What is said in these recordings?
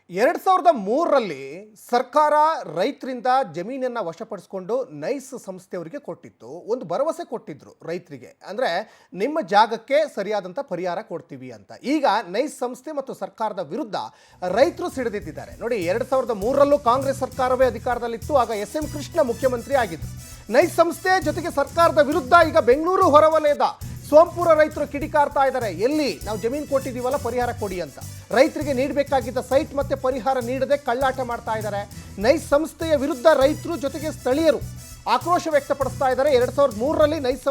2003ರಲ್ಲಿ ಸರ್ಕಾರ ರೈತರಿಂದ ಜಮೀನನ್ನು ವಶಪಡಿಸಿಕೊಂಡು ನೈಸ್ ಸಂಸ್ಥೆಯವರಿಗೆ ಕೊಟ್ಟಿತ್ತು. ಒಂದು ಭರವಸೆ ಕೊಟ್ಟಿದ್ರು ರೈತರಿಗೆ, ಅಂದರೆ ನಿಮ್ಮ ಜಾಗಕ್ಕೆ ಸರಿಯಾದಂಥ ಪರಿಹಾರ ಕೊಡ್ತೀವಿ ಅಂತ. ಈಗ ನೈಸ್ ಸಂಸ್ಥೆ ಮತ್ತು ಸರ್ಕಾರದ ವಿರುದ್ಧ ರೈತರು ಸಿಡಿದಿದ್ದಾರೆ. ನೋಡಿ, 2003ರಲ್ಲೂ ಕಾಂಗ್ರೆಸ್ ಸರ್ಕಾರವೇ ಅಧಿಕಾರದಲ್ಲಿತ್ತು. ಆಗ ಎಸ್.ಎಂ. ಕೃಷ್ಣ ಮುಖ್ಯಮಂತ್ರಿ ಆಗಿದ್ರು. ನೈಸ್ ಸಂಸ್ಥೆ ಜೊತೆಗೆ ಸರ್ಕಾರದ ವಿರುದ್ಧ ಈಗ ಬೆಂಗಳೂರು ಹೊರವಲಯದ ಸೋಂಪುರ ರೈತರು ಕಿಡಿಕಾರ್ತಾ ಇದ್ದಾರೆ. ಎಲ್ಲಿ ನಾವು ಜಮೀನು ಕೊಟ್ಟಿದ್ದೀವಲ್ಲ, ಪರಿಹಾರ ಕೊಡಿ ಅಂತ. ರೈತರಿಗೆ ನೀಡಬೇಕಾಗಿದ್ದ ಸೈಟ್ ಮತ್ತೆ ಪರಿಹಾರ ನೀಡದೆ ಕಳ್ಳಾಟ ಮಾಡ್ತಾ ಇದ್ದಾರೆ. ನೈಸ್ ಸಂಸ್ಥೆಯ ವಿರುದ್ಧ ರೈತರು ಜೊತೆಗೆ ಸ್ಥಳೀಯರು ಆಕ್ರೋಶ ವ್ಯಕ್ತಪಡಿಸ್ತಾ ಇದ್ದಾರೆ. 2003ರಲ್ಲಿ ನೈಸ್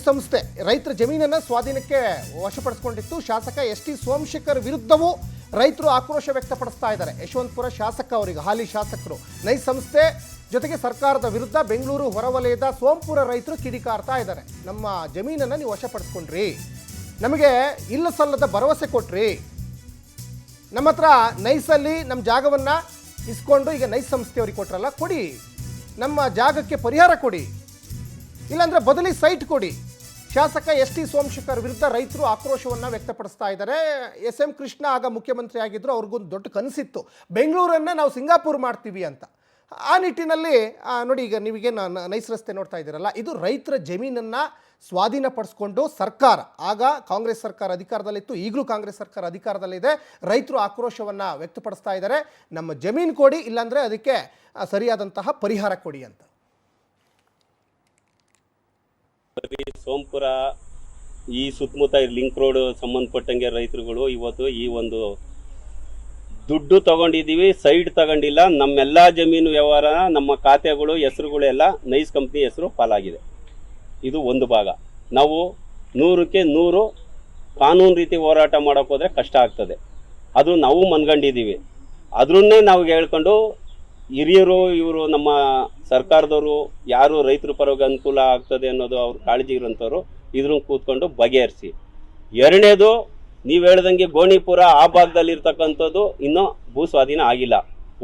ಸಂಸ್ಥೆ ರೈತರ ಜಮೀನನ್ನು ಸ್ವಾಧೀನಕ್ಕೆ ವಶಪಡಿಸಿಕೊಂಡಿತ್ತು. ಶಾಸಕ ಎಸ್.ಟಿ. ಸೋಮಶೇಖರ್ ವಿರುದ್ಧವೂ ರೈತರು ಆಕ್ರೋಶ ವ್ಯಕ್ತಪಡಿಸ್ತಾ ಇದ್ದಾರೆ. ಯಶವಂತಪುರ ಶಾಸಕ ಅವರಿಗೆ, ಹಾಲಿ ಶಾಸಕರು. ನೈಸ್ ಸಂಸ್ಥೆ ಜೊತೆಗೆ ಸರ್ಕಾರದ ವಿರುದ್ಧ ಬೆಂಗಳೂರು ಹೊರವಲಯದ ಸೋಂಪುರ ರೈತರು ಕಿಡಿಕಾರ್ತಾ ಇದ್ದಾರೆ. ನಮ್ಮ ಜಮೀನನ್ನು ನೀವು ವಶಪಡಿಸ್ಕೊಂಡ್ರಿ, ನಮಗೆ ಇಲ್ಲ ಸಲ್ಲದ ಭರವಸೆ ಕೊಟ್ರಿ, ನಮ್ಮ ಹತ್ರ ನೈಸಲ್ಲಿ ನಮ್ಮ ಜಾಗವನ್ನು ಇಸ್ಕೊಂಡು ಈಗ ನೈಸ್ ಸಂಸ್ಥೆಯವ್ರಿಗೆ ಕೊಟ್ರಲ್ಲ, ಕೊಡಿ, ನಮ್ಮ ಜಾಗಕ್ಕೆ ಪರಿಹಾರ ಕೊಡಿ, ಇಲ್ಲಾಂದರೆ ಬದಲಿ ಸೈಟ್ ಕೊಡಿ. ಶಾಸಕ ಎಸ್.ಟಿ. ಸೋಮಶೇಖರ್ ವಿರುದ್ಧ ರೈತರು ಆಕ್ರೋಶವನ್ನು ವ್ಯಕ್ತಪಡಿಸ್ತಾ ಇದ್ದಾರೆ. ಎಸ್.ಎಂ. ಕೃಷ್ಣ ಆಗ ಮುಖ್ಯಮಂತ್ರಿ ಆಗಿದ್ದರು. ಅವ್ರಿಗೊಂದು ದೊಡ್ಡ ಕನಸಿತ್ತು, ಬೆಂಗಳೂರನ್ನು ನಾವು ಸಿಂಗಾಪುರ್ ಮಾಡ್ತೀವಿ ಅಂತ. ಆ ನಿಟ್ಟಿನಲ್ಲಿ ನೋಡಿ, ಈಗ ನೀವೀಗೆ ನೈಸ್ ರಸ್ತೆ ನೋಡ್ತಾ ಇದ್ದೀರಲ್ಲ, ಇದು ರೈತರ ಜಮೀನನ್ನು ಸ್ವಾಧೀನಪಡಿಸ್ಕೊಂಡು ಸರ್ಕಾರ, ಆಗ ಕಾಂಗ್ರೆಸ್ ಸರ್ಕಾರ ಅಧಿಕಾರದಲ್ಲಿತ್ತು, ಈಗಲೂ ಕಾಂಗ್ರೆಸ್ ಸರ್ಕಾರ ಅಧಿಕಾರದಲ್ಲಿದೆ. ರೈತರು ಆಕ್ರೋಶವನ್ನು ವ್ಯಕ್ತಪಡಿಸ್ತಾ ಇದ್ದಾರೆ, ನಮ್ಮ ಜಮೀನು ಕೊಡಿ, ಇಲ್ಲಾಂದರೆ ಅದಕ್ಕೆ ಸರಿಯಾದಂತಹ ಪರಿಹಾರ ಕೊಡಿ ಅಂತ. ಸೋಂಪುರ ಈ ಸುತ್ತಮುತ್ತ ಲಿಂಕ್ ರೋಡ್ ಸಂಬಂಧಪಟ್ಟಂಗೆ ರೈತರುಗಳು ಇವತ್ತು ಈ ಒಂದು ದುಡ್ಡು ತಗೊಂಡಿದ್ದೀವಿ, ಸೈಡ್ ತಗೊಂಡಿಲ್ಲ, ನಮ್ಮೆಲ್ಲ ಜಮೀನು ವ್ಯವಹಾರ, ನಮ್ಮ ಖಾತೆಗಳು, ಹೆಸರುಗಳೆಲ್ಲ ನೈಸ್ ಕಂಪ್ನಿ ಹೆಸರು ಪಾಲಾಗಿದೆ. ಇದು ಒಂದು ಭಾಗ. ನಾವು 100ಕ್ಕೆ 100 ಕಾನೂನು ರೀತಿ ಹೋರಾಟ ಮಾಡೋಕೆ ಹೋದರೆ ಕಷ್ಟ ಆಗ್ತದೆ. ಅದು ನಾವು ಮನ್ಗಂಡಿದ್ದೀವಿ. ಅದನ್ನೇ ನಾವು ಹೇಳ್ಕೊಂಡು ಹಿರಿಯರು, ಇವರು ನಮ್ಮ ಸರ್ಕಾರದವರು, ಯಾರು ರೈತರ ಪರವಾಗಿ ಅನುಕೂಲ ಆಗ್ತದೆ ಅನ್ನೋದು ಅವ್ರ ಕಾಳಜಿ ಇರೋಂಥವ್ರು ಇದ್ರನ್ನ ಕೂತ್ಕೊಂಡು ಬಗೆಹರಿಸಿ. ಎರಡನೇದು, ನೀವು ಹೇಳ್ದಂಗೆ ಗೋಣಿಪುರ ಆ ಭಾಗದಲ್ಲಿ ಇರ್ತಕ್ಕಂಥದ್ದು ಇನ್ನೂ ಭೂ ಸ್ವಾಧೀನ ಆಗಿಲ್ಲ.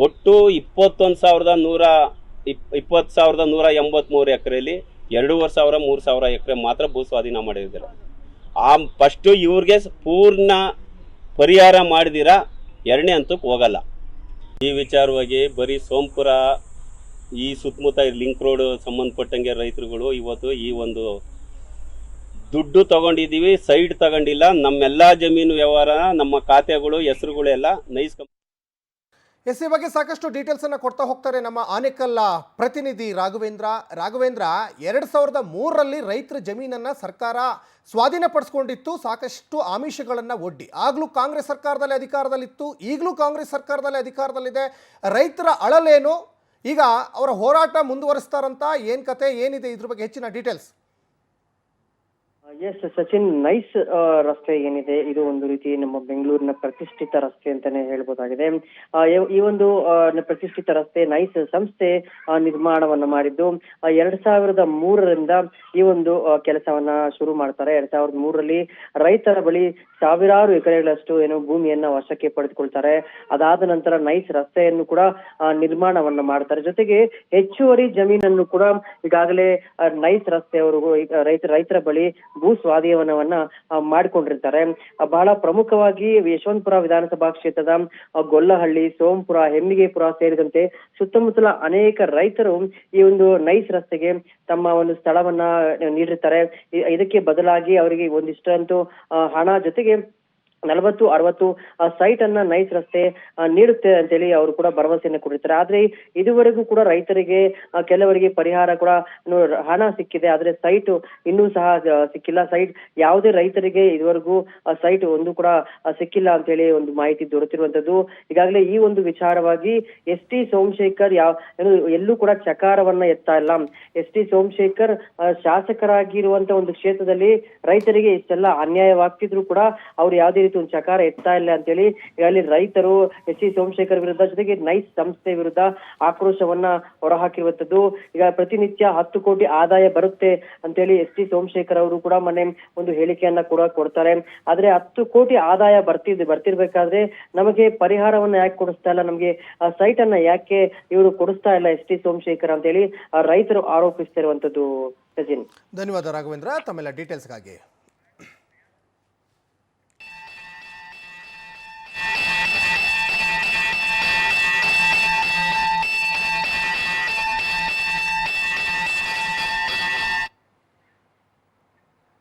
ಒಟ್ಟು 20,183 ಎಕರೆಯಲ್ಲಿ 2,500 3,000 ಎಕರೆ ಮಾತ್ರ ಭೂ ಸ್ವಾಧೀನ ಮಾಡಿದ್ದಾರೆ. ಫಸ್ಟು ಇವ್ರಿಗೆ ಪೂರ್ಣ ಪರಿಹಾರ ಮಾಡಿದಿರ ಎರಡನೇ ಹಂತಕ್ಕೆ ಹೋಗಲ್ಲ. ಈ ವಿಚಾರವಾಗಿ ಬರೀ ಸೋಂಪುರ ಈ ಸುತ್ತಮುತ್ತ ಲಿಂಕ್ ರೋಡ್ ಸಂಬಂಧಪಟ್ಟಂಗೆ ರೈತರುಗಳು ಇವತ್ತು ಈ ಒಂದು ದುಡ್ಡು ತಗೊಂಡಿದ್ದೀವಿ, ಸೈಡ್ ತಗೊಂಡಿಲ್ಲ, ನಮ್ಮೆಲ್ಲ ಜಮೀನು ವ್ಯವಹಾರ, ನಮ್ಮ ಖಾತೆಗಳು, ಹೆಸರುಗಳೆಲ್ಲ ನೈಸ್ ಕಂಪ್ನಿ. ಎಸ್, ಈ ಬಗ್ಗೆ ಸಾಕಷ್ಟು ಡೀಟೇಲ್ಸನ್ನು ಕೊಡ್ತಾ ಹೋಗ್ತಾರೆ ನಮ್ಮ ಆನೇಕಲ್ ಪ್ರತಿನಿಧಿ ರಾಘವೇಂದ್ರ. 2003ರಲ್ಲಿ ರೈತರ ಜಮೀನನ್ನು ಸರ್ಕಾರ ಸ್ವಾಧೀನಪಡಿಸ್ಕೊಂಡಿತ್ತು, ಸಾಕಷ್ಟು ಆಮಿಷಗಳನ್ನು ಒಡ್ಡಿ. ಆಗಲೂ ಕಾಂಗ್ರೆಸ್ ಸರ್ಕಾರದಲ್ಲಿ ಅಧಿಕಾರದಲ್ಲಿತ್ತು, ಈಗಲೂ ಕಾಂಗ್ರೆಸ್ ಸರ್ಕಾರದಲ್ಲಿ ಅಧಿಕಾರದಲ್ಲಿದೆ. ರೈತರ ಅಳಲೇನು, ಈಗ ಅವರ ಹೋರಾಟ ಮುಂದುವರಿಸ್ತಾರಂತ, ಏನು ಕತೆ ಏನಿದೆ, ಇದ್ರ ಬಗ್ಗೆ ಹೆಚ್ಚಿನ ಡೀಟೇಲ್ಸ್. ಎಸ್ ಸಚಿನ್, ನೈಸ್ ರಸ್ತೆ ಏನಿದೆ ಇದು ಒಂದು ರೀತಿ ನಮ್ಮ ಬೆಂಗಳೂರಿನ ಪ್ರತಿಷ್ಠಿತ ರಸ್ತೆ ಅಂತಾನೆ ಹೇಳ್ಬೋದಾಗಿದೆ. ಈ ಒಂದು ಪ್ರತಿಷ್ಠಿತ ರಸ್ತೆ ನೈಸ್ ಸಂಸ್ಥೆ ನಿರ್ಮಾಣವನ್ನ ಮಾಡಿದ್ದು 2003ರಿಂದ ಈ ಒಂದು ಕೆಲಸವನ್ನ ಶುರು ಮಾಡ್ತಾರೆ. 2003ರಲ್ಲಿ ರೈತರ ಬಳಿ ಸಾವಿರಾರು ಎಕರೆಗಳಷ್ಟು ಭೂಮಿಯನ್ನ ವಶಕ್ಕೆ ಪಡೆದುಕೊಳ್ತಾರೆ. ಅದಾದ ನಂತರ ನೈಸ್ ರಸ್ತೆಯನ್ನು ಕೂಡ ನಿರ್ಮಾಣವನ್ನ ಮಾಡ್ತಾರೆ. ಜೊತೆಗೆ ಹೆಚ್ಚುವರಿ ಜಮೀನನ್ನು ಕೂಡ ಈಗಾಗಲೇ ನೈಸ್ ರಸ್ತೆಯವರು ರೈತರ ಬಳಿ ಭೂ ಸ್ವಾಧೀನವನ್ನ ಮಾಡಿಕೊಂಡಿರ್ತಾರೆ. ಬಹಳ ಪ್ರಮುಖವಾಗಿ ಯಶವಂತಪುರ ವಿಧಾನಸಭಾ ಕ್ಷೇತ್ರದ ಗೊಲ್ಲಹಳ್ಳಿ, ಸೋಂಪುರ, ಹೆಮ್ಮಿಗೆಪುರ ಸೇರಿದಂತೆ ಸುತ್ತಮುತ್ತಲ ಅನೇಕ ರೈತರು ಈ ಒಂದು ನೈಸ್ ರಸ್ತೆಗೆ ತಮ್ಮ ಒಂದು ಸ್ಥಳವನ್ನ ನೀಡಿರ್ತಾರೆ. ಇದಕ್ಕೆ ಬದಲಾಗಿ ಅವರಿಗೆ ಒಂದಿಷ್ಟಂತೂ ಹಣ ಜೊತೆಗೆ 40-60 ಸೈಟ್ ಅನ್ನ ನೈಸ್ ರಸ್ತೆ ನೀಡುತ್ತೆ ಅಂತೇಳಿ ಅವರು ಕೂಡ ಭರವಸೆಯನ್ನು ಕೊಟ್ಟಿರ್ತಾರೆ. ಆದ್ರೆ ಇದುವರೆಗೂ ಕೂಡ ರೈತರಿಗೆ ಕೆಲವರಿಗೆ ಪರಿಹಾರ ಕೂಡ ಹಣ ಸಿಕ್ಕಿದೆ, ಆದ್ರೆ ಸೈಟ್ ಇನ್ನೂ ಸಹ ಸಿಕ್ಕಿಲ್ಲ. ಸೈಟ್ ಯಾವುದೇ ರೈತರಿಗೆ ಇದುವರೆಗೂ ಸೈಟ್ ಒಂದು ಕೂಡ ಸಿಕ್ಕಿಲ್ಲ ಅಂತೇಳಿ ಒಂದು ಮಾಹಿತಿ ದೊರೆತಿರುವಂತದ್ದು. ಈಗಾಗಲೇ ಈ ಒಂದು ವಿಚಾರವಾಗಿ ಎಸ್.ಟಿ. ಸೋಮಶೇಖರ್ ಎಲ್ಲೂ ಕೂಡ ಚಕಾರವನ್ನ ಎತ್ತಾ ಇಲ್ಲ. ಎಸ್.ಟಿ. ಸೋಮಶೇಖರ್ ಶಾಸಕರಾಗಿರುವಂತ ಒಂದು ಕ್ಷೇತ್ರದಲ್ಲಿ ರೈತರಿಗೆ ಇಷ್ಟೆಲ್ಲ ಅನ್ಯಾಯವಾಗ್ತಿದ್ರು ಕೂಡ ಅವ್ರು ಯಾವುದೇ ರೀತಿ ಒಂದು ಚಕಾರ ಎತ್ತಾ ಇಲ್ಲ ಅಂತೇಳಿ ಈಗಾಗಲೇ ರೈತರು ಎಸ್.ಟಿ. ಸೋಮಶೇಖರ್ ವಿರುದ್ಧ ಜೊತೆಗೆ ನೈಸ್ ಸಂಸ್ಥೆ ವಿರುದ್ಧ ಆಕ್ರೋಶವನ್ನ ಹೊರಹಾಕಿರುವಂತದ್ದು. ಈಗ ಪ್ರತಿನಿತ್ಯ 10 ಕೋಟಿ ಆದಾಯ ಬರುತ್ತೆ ಅಂತೇಳಿ ಎಸ್.ಟಿ. ಸೋಮಶೇಖರ್ ಅವರು ಕೂಡ ಮೊನ್ನೆ ಒಂದು ಹೇಳಿಕೆಯನ್ನ ಕೂಡ ಕೊಡ್ತಾರೆ. ಆದ್ರೆ 10 ಕೋಟಿ ಆದಾಯ ಬರ್ತಿರ್ಬೇಕಾದ್ರೆ ನಮಗೆ ಪರಿಹಾರವನ್ನ ಯಾಕೆ ಕೊಡಿಸ್ತಾ ಇಲ್ಲ, ನಮಗೆ ಸೈಟ್ ಅನ್ನ ಯಾಕೆ ಇವರು ಕೊಡಿಸ್ತಾ ಇಲ್ಲ ಎಸ್.ಟಿ. ಸೋಮಶೇಖರ್ ಅಂತೇಳಿ ರೈತರು ಆರೋಪಿಸ್ತಿರುವಂತದ್ದು. ಧನ್ಯವಾದ ರಾಘವೇಂದ್ರ ತಮ್ಮೆಲ್ಲ ಡೀಟೇಲ್ಸ್ಗಾಗಿ.